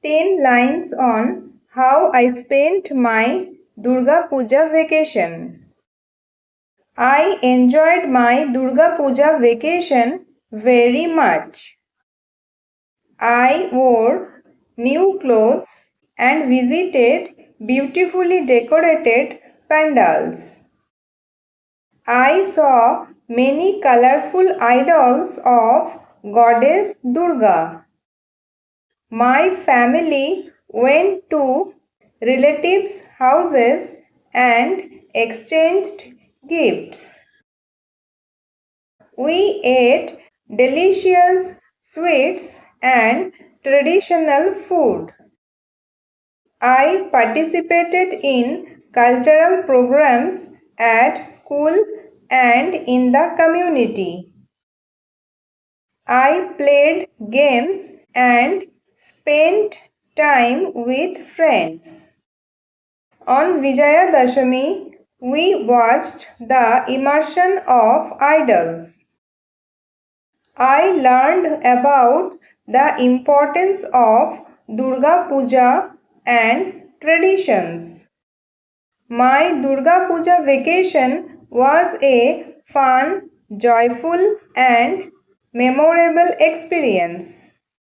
10 lines on how I spent my Durga Puja vacation. I enjoyed my Durga Puja vacation very much. I wore new clothes and visited beautifully decorated pandals. I saw many colorful idols of Goddess Durga. My family went to relatives' houses and exchanged gifts. We ate delicious sweets and traditional food. I participated in cultural programs at school and in the community. I played games and spent time with friends. On Vijayadashami, we watched the immersion of idols. I learned about the importance of Durga Puja and traditions. My Durga Puja vacation was a fun, joyful, and memorable experience.